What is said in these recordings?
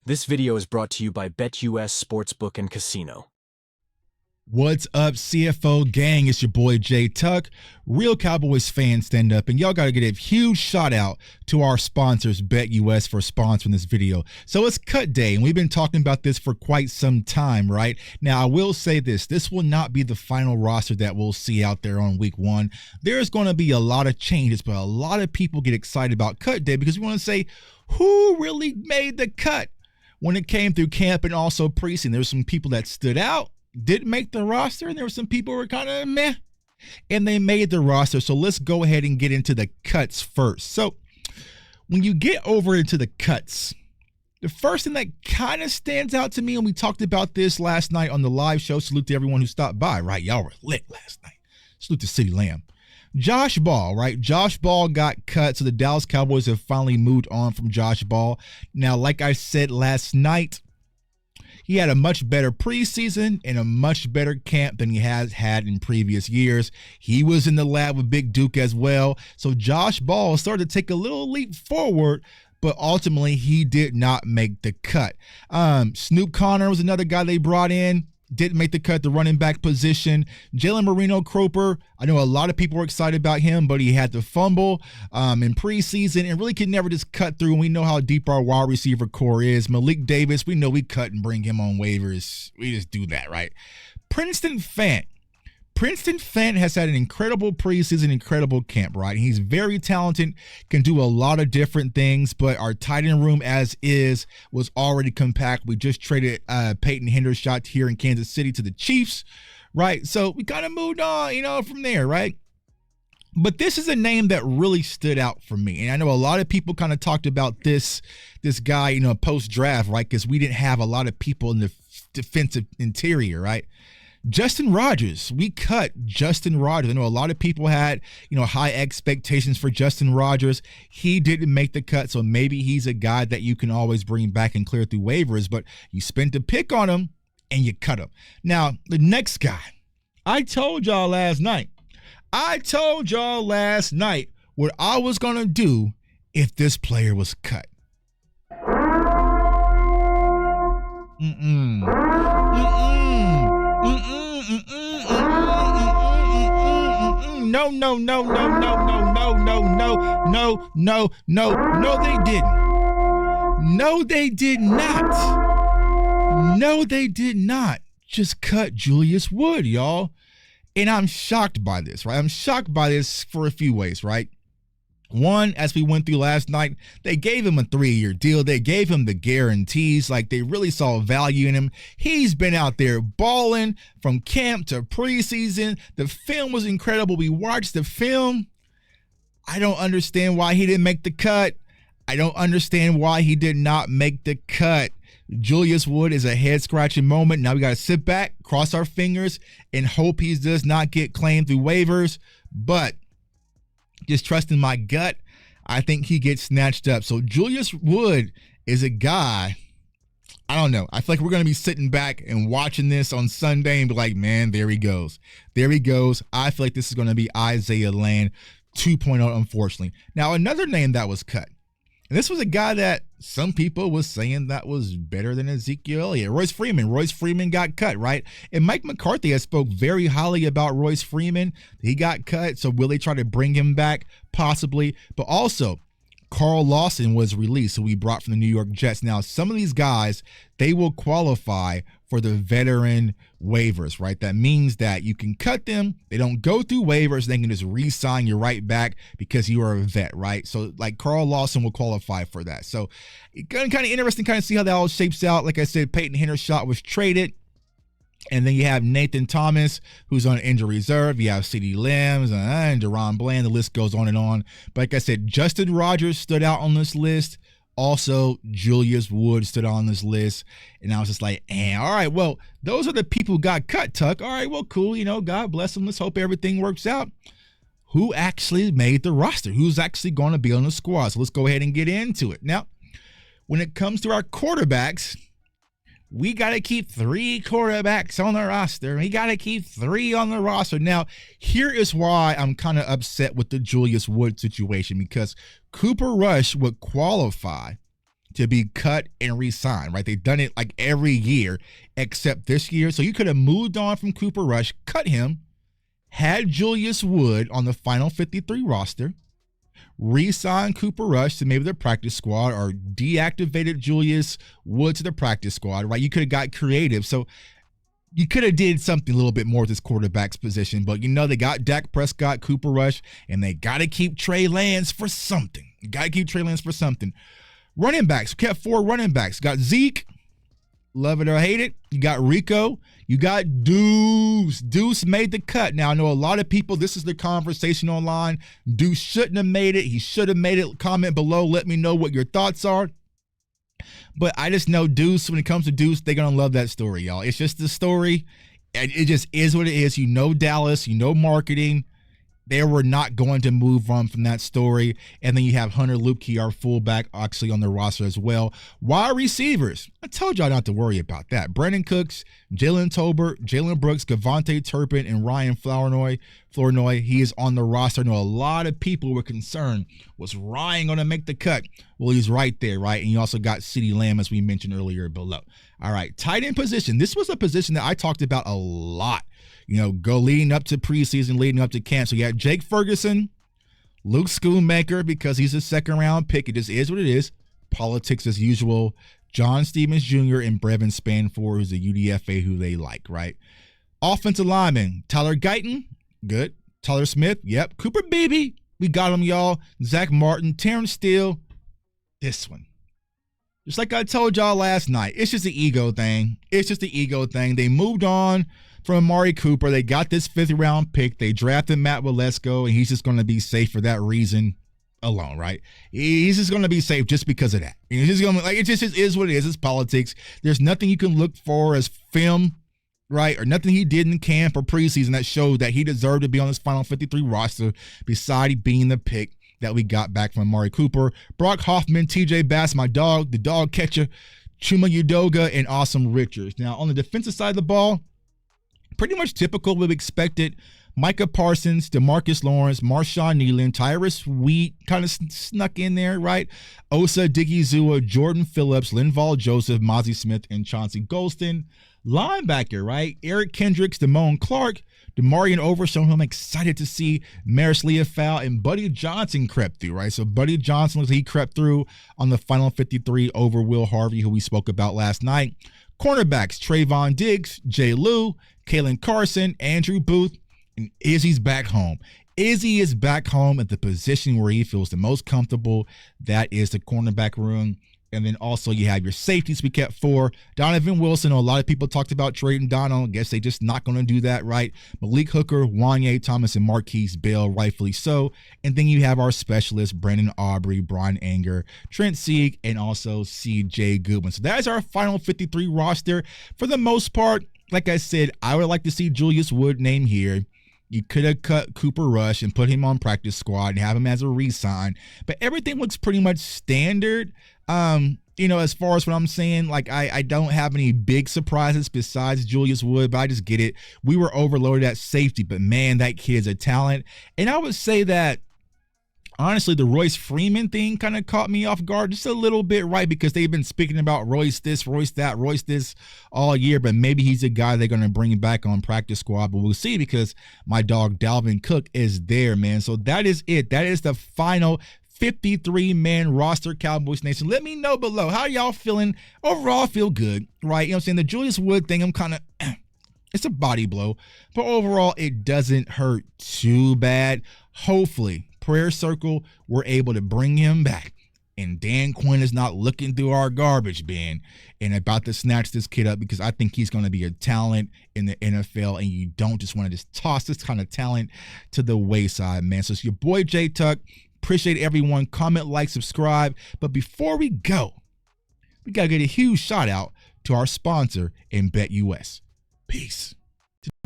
This video is brought to you by BetUS Sportsbook and Casino. What's up, CFO gang? It's your boy Jay Tuck. Real Cowboys fans, stand up, and y'all got to get a huge shout out to our sponsors, BetUS, for sponsoring this video. So it's cut day, and we've been talking about this for quite some time, right? Now, I will say this will not be the final roster that we'll see out there on week one. There's going to be a lot of changes, but a lot of people get excited about cut day because we want to say, who really made the cut when it came through camp and also preseason? There were some people that stood out, didn't make the roster, and there were some people who were kind of meh, and they made the roster. So let's go ahead and get into the cuts first. So when you get over into the cuts, the first thing that kind of stands out to me, and we talked about this last night on the live show, salute to everyone who stopped by, right? Y'all were lit last night. Salute to City Lamb. Josh Ball, right? Josh Ball got cut, so the Dallas Cowboys have finally moved on from Josh Ball. Now, like I said last night, he had a much better preseason and a much better camp than he has had in previous years. He was in the lab with Big Duke as well. So Josh Ball started to take a little leap forward, but ultimately he did not make the cut. Snoop Connor was another guy they brought in. Didn't make the cut, the running back position. Jalen Marino-Cropper, I know a lot of people were excited about him, but he had to fumble in preseason and really could never just cut through. And we know how deep our wide receiver core is. Malik Davis, we know we cut and bring him on waivers. We just do that, right? Princeton Fant has had an incredible preseason, incredible camp, right? He's very talented, can do a lot of different things, but our tight end room as is was already compact. We just traded Peyton Hendershot here in Kansas City to the Chiefs, right? So we kind of moved on, from there, right? But this is a name that really stood out for me. And I know a lot of people kind of talked about this guy, post-draft, right? Because we didn't have a lot of people in the defensive interior, right? Justin Rogers, we cut Justin Rogers. I know a lot of people had, high expectations for Justin Rogers. He didn't make the cut, so maybe he's a guy that you can always bring back and clear through waivers, but you spent a pick on him and you cut him. Now, the next guy, I told y'all last night what I was going to do if this player was cut. No, they didn't. No, they did not. No, they did not. Just cut Julius Wood, y'all. And I'm shocked by this, right? I'm shocked by this for a few ways, right? One, as we went through last night, they gave him a 3-year deal. They gave him the guarantees. Like, they really saw value in him. He's been out there balling from camp to preseason. The film was incredible. We watched the film. I don't understand why he didn't make the cut. I don't understand why he did not make the cut. Julius Wood is a head-scratching moment. Now we got to sit back, cross our fingers, and hope he does not get claimed through waivers. But just trusting my gut, I think he gets snatched up. So Julius Wood is a guy, I don't know. I feel like we're going to be sitting back and watching this on Sunday and be like, man, there he goes. There he goes. I feel like this is going to be Isaiah Land 2.0, unfortunately. Now, another name that was cut. And this was a guy that some people was saying that was better than Ezekiel Elliott. Royce Freeman. Royce Freeman got cut, right? And Mike McCarthy has spoke very highly about Royce Freeman. He got cut, so will they try to bring him back? Possibly. But also, Carl Lawson was released, who we brought from the New York Jets. Now, some of these guys, they will qualify for the veteran waivers, right? That means that you can cut them. They don't go through waivers. They can just re-sign you right back because you are a vet, right? So, like, Carl Lawson will qualify for that. So, it's kind of interesting to see how that all shapes out. Like I said, Peyton Hendershot was traded. And then you have Nathan Thomas, who's on injury reserve. You have CeeDee Lamb and Deron Bland. The list goes on and on. But like I said, Justin Rogers stood out on this list. Also, Julius Wood stood on this list. And I was just like, all right, well, those are the people who got cut, Tuck. All right, well, cool. God bless them. Let's hope everything works out. Who actually made the roster? Who's actually going to be on the squad? So let's go ahead and get into it. Now, when it comes to our quarterbacks, we got to keep 3 quarterbacks on the roster. We got to keep 3 on the roster. Now, here is why I'm kind of upset with the Julius Wood situation, because Cooper Rush would qualify to be cut and re-signed, right? They've done it like every year except this year. So you could have moved on from Cooper Rush, cut him, had Julius Wood on the final 53 roster, re-signed Cooper Rush to maybe the practice squad, or deactivated Julius Wood to the practice squad, right? You could have got creative. So you could have did something a little bit more with this quarterback's position, but they got Dak Prescott, Cooper Rush, and they got to keep Trey Lance for something. Running backs, we kept 4 running backs. Got Zeke, love it or hate it. You got Rico. You got Deuce. Deuce made the cut. Now, I know a lot of people, this is the conversation online. Deuce shouldn't have made it. He should have made it. Comment below. Let me know what your thoughts are. But I just know Deuce, when it comes to Deuce, they're going to love that story, y'all. It's just the story. It just is what it is. Dallas, marketing. They were not going to move on from that story. And then you have Hunter Luepke, our fullback, actually on the roster as well. Wide receivers, I told y'all not to worry about that. Brandon Cooks, Jalen Tolbert, Jalen Brooks, Kavontae Turpin, and Ryan Flournoy. He is on the roster. I know a lot of people were concerned. Was Ryan going to make the cut? Well, he's right there, right? And you also got CeeDee Lamb, as we mentioned earlier, below. All right, tight end position. This was a position that I talked about a lot. Go leading up to preseason, leading up to camp. So you got Jake Ferguson, Luke Schoonmaker, because he's a second-round pick. It just is what it is. Politics as usual. John Stevens Jr. and Brevin Spanfor, who's a UDFA who they like, right? Offensive lineman, Tyler Guyton, good. Tyler Smith, yep. Cooper Beebe, we got him, y'all. Zach Martin, Terrence Steele, this one. Just like I told y'all last night, it's just the ego thing. They moved on from Amari Cooper. They got this 5th-round pick. They drafted Matt Waletzko, and he's just going to be safe for that reason alone, right? He's just going to be safe just because of that. It's just going to, it just is what it is. It's politics. There's nothing you can look for as film, right, or nothing he did in camp or preseason that showed that he deserved to be on this final 53 roster, besides being the pick that we got back from Amari Cooper. Brock Hoffman, TJ Bass, my dog, the dog catcher, Chuma Udoga, and Awesome Richards. Now, on the defensive side of the ball, pretty much typical what we expected. Micah Parsons, DeMarcus Lawrence, Marshawn Nealon, Tyrus Wheat kind of snuck in there, right? Osa Digizua, Jordan Phillips, Linval Joseph, Mozzie Smith, and Chauncey Golston. Linebacker, right? Eric Kendricks, Damone Clark, DeMarion Overshown, who I'm excited to see. Maris Leofau, and Buddy Johnson crept through, right? So Buddy Johnson looks like he crept through on the final 53 over Will Harvey, who we spoke about last night. Cornerbacks, Trayvon Diggs, Jay Lou, Kalen Carson, Andrew Booth, and Izzy's back home. Izzy is back home at the position where he feels the most comfortable. That is the cornerback room. And then also you have your safeties. We kept 4. Donovan Wilson. A lot of people talked about trading Donald. I guess they just not going to do that, right? Malik Hooker, Wanye Thomas, and Marquise Bell, rightfully so. And then you have our specialists, Brandon Aubrey, Brian Anger, Trent Sieg, and also C.J. Goodwin. So that is our final 53 roster. For the most part, like I said, I would like to see Julius Wood named here. You could have cut Cooper Rush and put him on practice squad and have him as a re-sign. But everything looks pretty much standard. As far as what I'm saying, like I don't have any big surprises besides Julius Wood, but I just get it. We were overloaded at safety, but man, that kid's a talent. And I would say that, honestly, the Royce Freeman thing kind of caught me off guard just a little bit, right? Because they've been speaking about Royce this, Royce that, Royce this all year, but maybe he's a guy they're going to bring back on practice squad, but we'll see, because my dog Dalvin Cook is there, man. So that is it. That is the final 53-man roster, Cowboys Nation. Let me know below. How y'all feeling? Overall, I feel good, right? I'm saying? The Julius Wood thing, I'm kind of, it's a body blow, but overall, it doesn't hurt too bad. Hopefully, prayer circle, we're able to bring him back, and Dan Quinn is not looking through our garbage bin and about to snatch this kid up, because I think he's going to be a talent in the NFL, and you don't just want to just toss this kind of talent to the wayside, man. So it's your boy J Tuck. Appreciate everyone. Comment, like, subscribe. But before we go, we got to get a huge shout out to our sponsor in BetUS. Peace.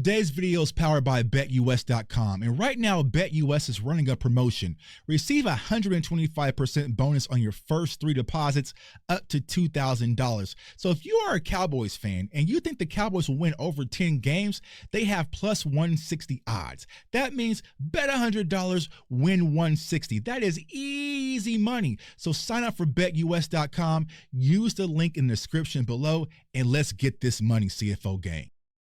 Today's video is powered by BetUS.com, and right now BetUS is running a promotion. Receive a 125% bonus on your first 3 deposits up to $2,000. So if you are a Cowboys fan and you think the Cowboys will win over 10 games, they have plus 160 odds. That means bet $100, win 160. That is easy money. So sign up for BetUS.com, use the link in the description below, and let's get this money, CFO gang.